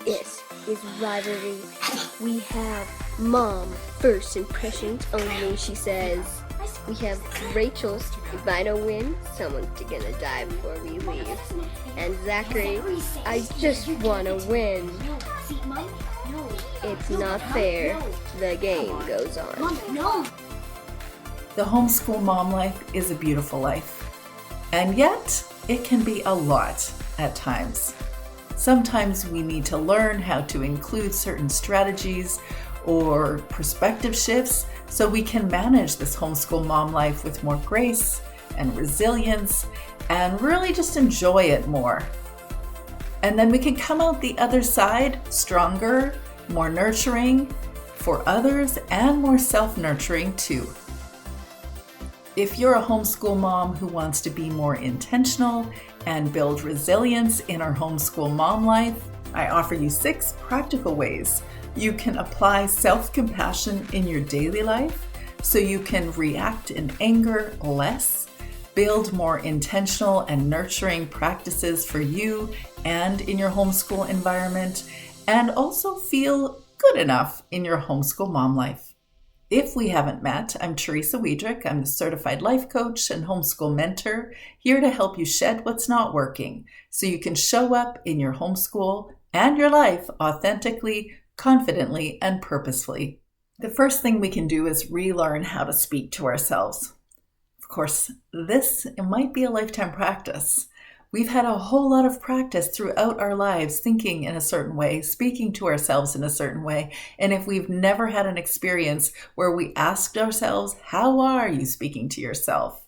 This is rivalry. We have mom first impressions only, she says. We have Rachel's, if I don't win, someone's gonna die before we leave. And Zachary, I just wanna win. It's not fair. The game goes on. The homeschool mom life is a beautiful life. And yet, it can be a lot at times. Sometimes we need to learn how to include certain strategies or perspective shifts so we can manage this homeschool mom life with more grace and resilience and really just enjoy it more. And then we can come out the other side stronger, more nurturing for others and more self-nurturing too. If you're a homeschool mom who wants to be more intentional and build resilience in our homeschool mom life, I offer you 6 practical ways you can apply self-compassion in your daily life so you can react in anger less, build more intentional and nurturing practices for you and in your homeschool environment, and also feel good enough in your homeschool mom life. If we haven't met, I'm Teresa Wedrick. I'm the certified life coach and homeschool mentor, here to help you shed what's not working so you can show up in your homeschool and your life authentically, confidently, and purposefully. The first thing we can do is relearn how to speak to ourselves. Of course, it might be a lifetime practice. We've had a whole lot of practice throughout our lives thinking in a certain way, speaking to ourselves in a certain way. And if we've never had an experience where we asked ourselves, how are you speaking to yourself?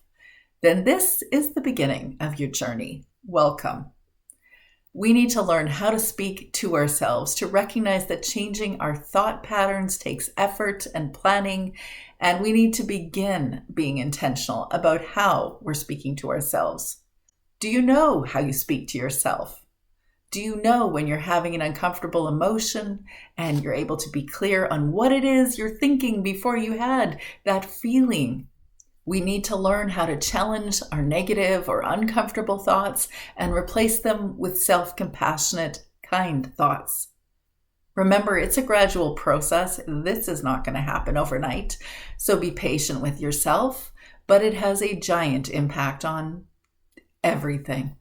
Then this is the beginning of your journey. Welcome. We need to learn how to speak to ourselves, to recognize that changing our thought patterns takes effort and planning, and we need to begin being intentional about how we're speaking to ourselves. Do you know how you speak to yourself? Do you know when you're having an uncomfortable emotion and you're able to be clear on what it is you're thinking before you had that feeling? We need to learn how to challenge our negative or uncomfortable thoughts and replace them with self-compassionate, kind thoughts. Remember, it's a gradual process. This is not going to happen overnight, so be patient with yourself, but it has a giant impact on everything.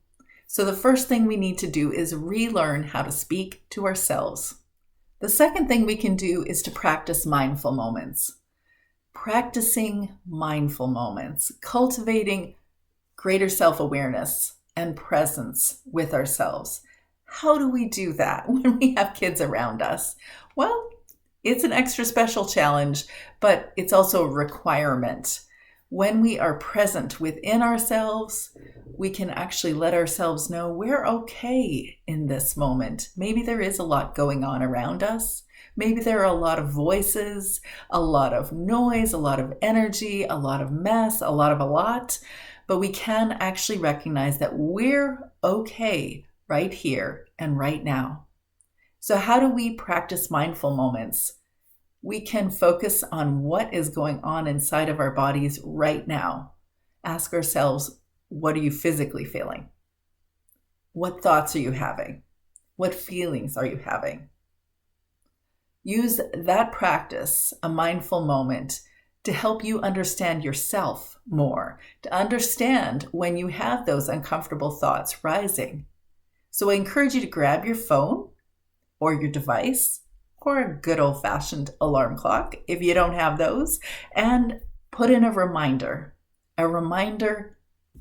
So the first thing we need to do is relearn how to speak to ourselves. The second thing we can do is to practice mindful moments. Practicing mindful moments, cultivating greater self-awareness and presence with ourselves. How do we do that when we have kids around us? Well, it's an extra special challenge, but it's also a requirement. When we are present within ourselves, we can actually let ourselves know we're okay in this moment. Maybe there is a lot going on around us. Maybe there are a lot of voices, a lot of noise, a lot of energy, a lot of mess, a lot, but we can actually recognize that we're okay right here and right now. So how do we practice mindful moments? We can focus on what is going on inside of our bodies right now. Ask ourselves, what are you physically feeling? What thoughts are you having? What feelings are you having? Use that practice, a mindful moment, to help you understand yourself more, to understand when you have those uncomfortable thoughts rising. So I encourage you to grab your phone or your device or a good old-fashioned alarm clock if you don't have those, and put in a reminder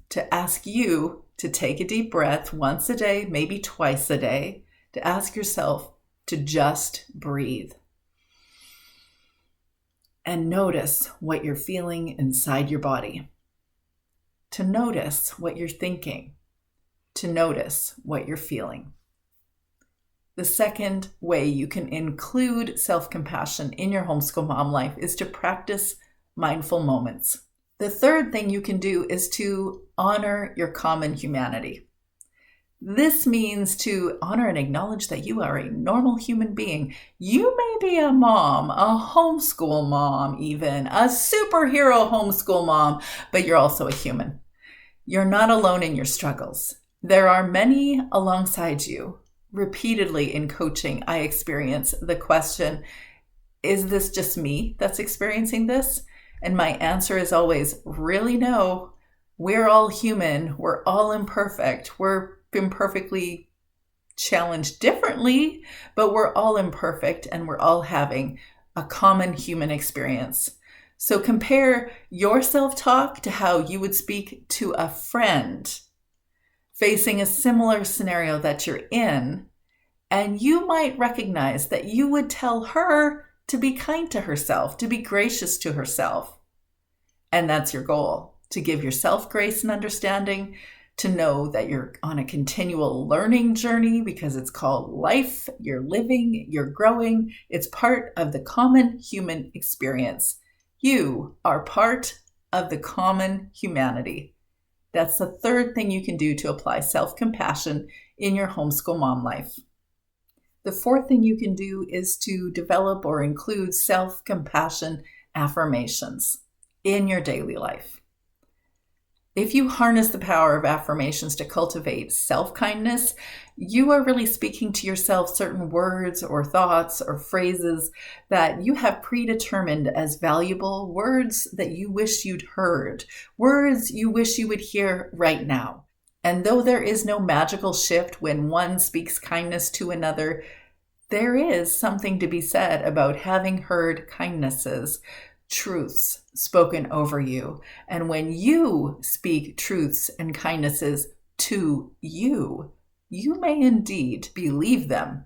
to ask you to take a deep breath once a day, maybe twice a day, to ask yourself to just breathe and notice what you're feeling inside your body, to notice what you're thinking, to notice what you're feeling. The second way you can include self-compassion in your homeschool mom life is to practice mindful moments. The third thing you can do is to honor your common humanity. This means to honor and acknowledge that you are a normal human being. You may be a mom, a homeschool mom even, a superhero homeschool mom, but you're also a human. You're not alone in your struggles. There are many alongside you repeatedly in coaching, I experience the question, is this just me that's experiencing this? And my answer is always, really no. We're all human. We're all imperfect. We're imperfectly challenged differently, but we're all imperfect and we're all having a common human experience. So compare your self-talk to how you would speak to a friend facing a similar scenario that you're in, and you might recognize that you would tell her to be kind to herself, to be gracious to herself. And that's your goal, to give yourself grace and understanding, to know that you're on a continual learning journey because it's called life. You're living, you're growing. It's part of the common human experience. You are part of the common humanity. That's the third thing you can do to apply self-compassion in your homeschool mom life. The fourth thing you can do is to develop or include self-compassion affirmations in your daily life. If you harness the power of affirmations to cultivate self-kindness, you are really speaking to yourself certain words or thoughts or phrases that you have predetermined as valuable, words that you wish you'd heard, words you wish you would hear right now. And though there is no magical shift when one speaks kindness to another, there is something to be said about having heard kindnesses, truths spoken over you. And when you speak truths and kindnesses to you, you may indeed believe them.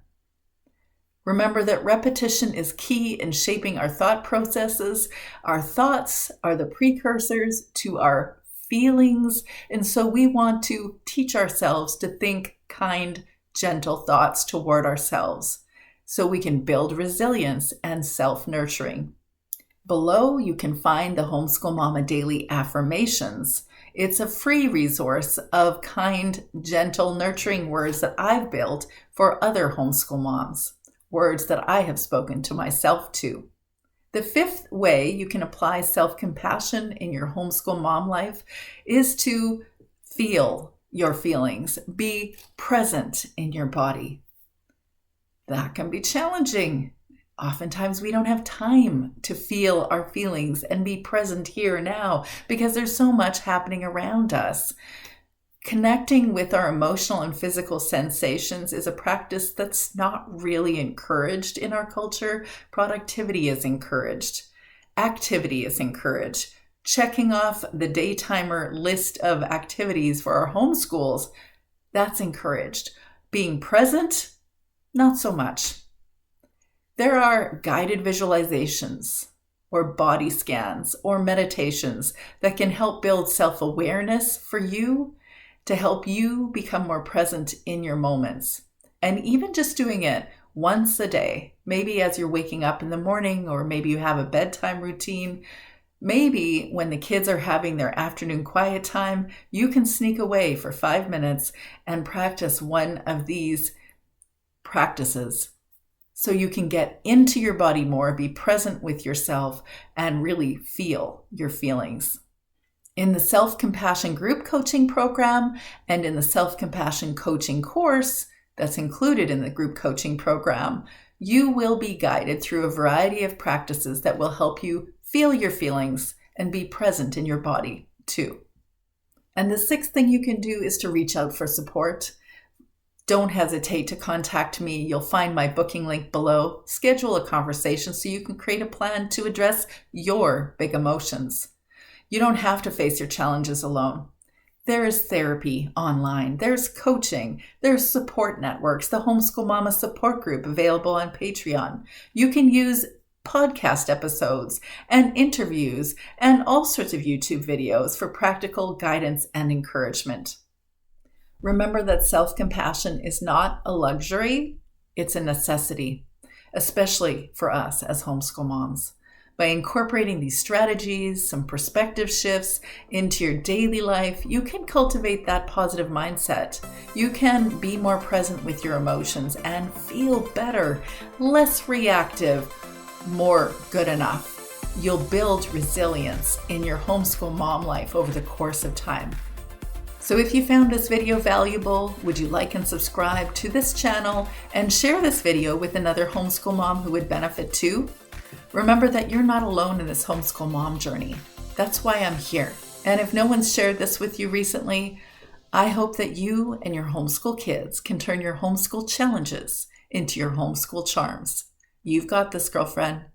Remember that repetition is key in shaping our thought processes. Our thoughts are the precursors to our feelings, and so we want to teach ourselves to think kind, gentle thoughts toward ourselves so we can build resilience and self-nurturing. Below, you can find the Homeschool Mama Daily Affirmations. It's a free resource of kind, gentle, nurturing words that I've built for other homeschool moms, words that I have spoken to myself too. The fifth way you can apply self-compassion in your homeschool mom life is to feel your feelings, be present in your body. That can be challenging. Oftentimes we don't have time to feel our feelings and be present here now because there's so much happening around us. Connecting with our emotional and physical sensations is a practice that's not really encouraged in our culture. Productivity is encouraged. Activity is encouraged. Checking off the day timer list of activities for our homeschools, that's encouraged. Being present, not so much. There are guided visualizations or body scans or meditations that can help build self-awareness for you to help you become more present in your moments. And even just doing it once a day, maybe as you're waking up in the morning, or maybe you have a bedtime routine, maybe when the kids are having their afternoon quiet time, you can sneak away for 5 minutes and practice one of these practices so you can get into your body more, be present with yourself, and really feel your feelings. In the Self-Compassion Group Coaching Program and in the Self-Compassion Coaching course that's included in the group coaching program, you will be guided through a variety of practices that will help you feel your feelings and be present in your body too. And the sixth thing you can do is to reach out for support. Don't hesitate to contact me. You'll find my booking link below. Schedule a conversation so you can create a plan to address your big emotions. You don't have to face your challenges alone. There is therapy online. There's coaching. There's support networks. The Homeschool Mama Support Group available on Patreon. You can use podcast episodes and interviews and all sorts of YouTube videos for practical guidance and encouragement. Remember that self-compassion is not a luxury, it's a necessity, especially for us as homeschool moms. By incorporating these strategies, some perspective shifts into your daily life, you can cultivate that positive mindset. You can be more present with your emotions and feel better, less reactive, more good enough. You'll build resilience in your homeschool mom life over the course of time. So if you found this video valuable, would you like and subscribe to this channel and share this video with another homeschool mom who would benefit too? Remember that you're not alone in this homeschool mom journey. That's why I'm here. And if no one's shared this with you recently, I hope that you and your homeschool kids can turn your homeschool challenges into your homeschool charms. You've got this, girlfriend.